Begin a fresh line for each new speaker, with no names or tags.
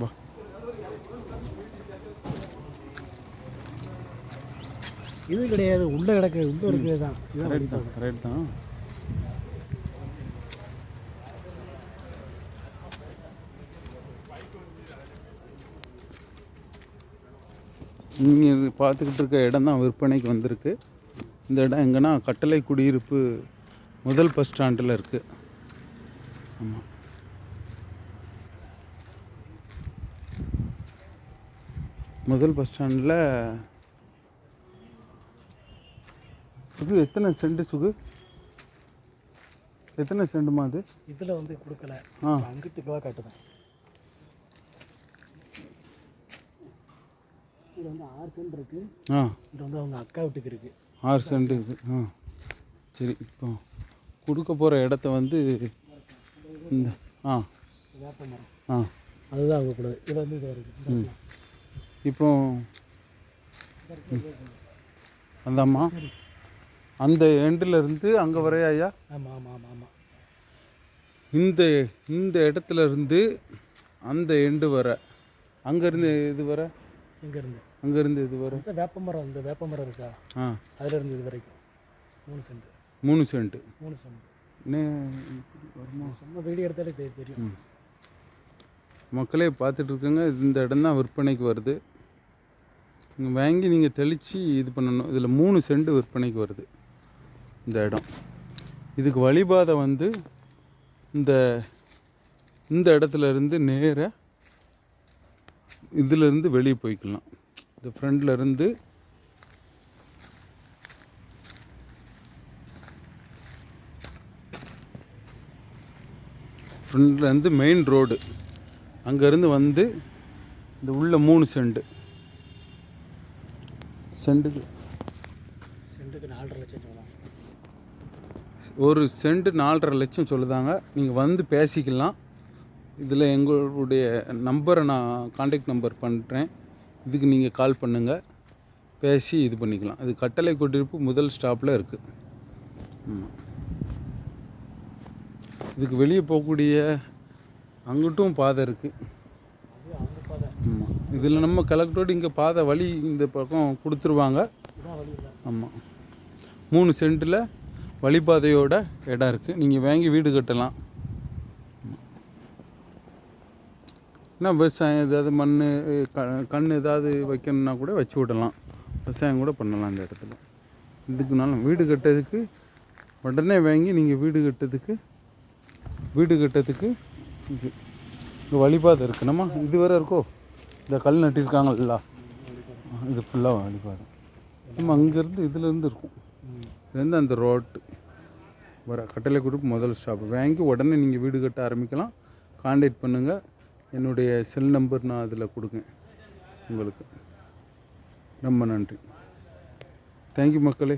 வா.
இது கிடையாது, உள்ள கிடக்கு, உள்ள இருக்கிறது தான்.
கரெக்ட் தான், கரெக்ட் தான். நீங்கள் பார்த்துக்கிட்டு இருக்க இடம் தான் விற்பனைக்கு வந்திருக்கு. இந்த இடம் எங்கன்னா கட்டளை குடியிருப்பு முதல் பஸ் ஸ்டாண்டில் இருக்குது. ஆமாம், முதல் பஸ் ஸ்டாண்டில். சுகு எத்தனை சென்ட் சுகு? எத்தனை சென்ட்டுமா அது?
இதில் வந்து கொடுக்கல, அங்கிட்டு காட்டுதான். இது வந்து 6 சென்ட் இருக்குது. இது வந்து அவங்க அக்கா வீட்டுக்கு இருக்குது.
6 சென்ட் இருக்குது. சரி, இப்போ கொடுக்க போகிற இடத்த வந்து இந்த
வேப்ப மரம் அதுதான் அவங்க கூடாது. இது வந்து இது இருக்குது.
இப்போ அந்தாம்மா அந்த எண்டில் இருந்து அங்கே வரையா ஐயா?
ஆமாம் ஆமாம் ஆமாம் ஆமாம்.
இந்த இடத்துல இருந்து அந்த எண்டு வர, அங்கேருந்து இது வர,
இங்கேருந்து
அங்கேருந்து இது வர
வேப்பமரம், இந்த வேப்பமரம் இருக்கா, அதிலேருந்து இது வரைக்கும் 3 சென்ட்.
3 சென்ட்.
3 சென்ட்
வருமா?
சும்மா வீடியோ எடுத்தாலே தெரியும்.
மக்களே பார்த்துட்டு இருக்குங்க. இந்த இடம் தான் விற்பனைக்கு வருது. நீங்கள் வாங்கி நீங்கள் தெளித்து இது பண்ணணும். இதில் 3 சென்ட் விற்பனைக்கு வருது இந்த இடம். இதுக்கு வழிபாதை வந்து இந்த இடத்துல இருந்து நேராக இதிலேருந்து வெளியே போய்க்கலாம். இந்த ஃப்ரண்டில் இருந்து ஃப்ரண்ட்லேருந்து மெயின் ரோடு, அங்கேருந்து வந்து இந்த உள்ள 3 சென்ட். சென்ட்டுக்கு
4.5 லட்சம் சொல்லலாம்.
ஒரு சென்ட் 4.5 லட்சம் சொல்லுதாங்க. நீங்கள் வந்து பேசிக்கலாம். இதில் எங்களுடைய நம்பரை நான் கான்டாக்ட் நம்பர் பண்ணுறேன். இதுக்கு நீங்கள் கால் பண்ணுங்கள், பேசி இது பண்ணிக்கலாம். அது கட்டளை குடியிருப்பு முதல் ஸ்டாப்பில் இருக்குது. இதுக்கு வெளியே போகக்கூடிய அங்கிட்டும் பாதை இருக்குது. ஆமாம், இதில் நம்ம கலெக்டரோடு இங்கே பாதை வழி இந்த பக்கம் கொடுத்துருவாங்க. ஆமாம், 3 சென்ட்டில் வழிபாதையோட இடம் இருக்குது. நீங்கள் வாங்கி வீடு கட்டலாம். என்ன விவசாயம் ஏதாவது கண் ஏதாவது வைக்கணுன்னா கூட வச்சு விடலாம். விவசாயம் கூட பண்ணலாம் இந்த இடத்துல. இதுக்குனாலும் வீடு கட்டுறதுக்கு உடனே வாங்கி நீங்கள் வீடு கட்டுறதுக்கு இங்கே வழிபாதை இருக்குது. நம்ம இது வேறு இருக்கோ, இந்த கல் நட்டிருக்காங்கல்ல, இது ஃபுல்லாக வழிபாதை. நம்ம அங்கேருந்து இதிலேருந்து இருக்கும். இதுலேருந்து அந்த ரோட்டு வர கட்டளை குரூப் முதல் ஸ்டாப். வாங்கி உடனே நீங்கள் வீடு கட்ட ஆரம்பிக்கலாம். கான்டாக்ட் பண்ணுங்கள். என்னுடைய செல் நம்பர் நான் அதில் கொடுங்க உங்களுக்கு. ரொம்ப நன்றி. தேங்க்யூ மக்களே.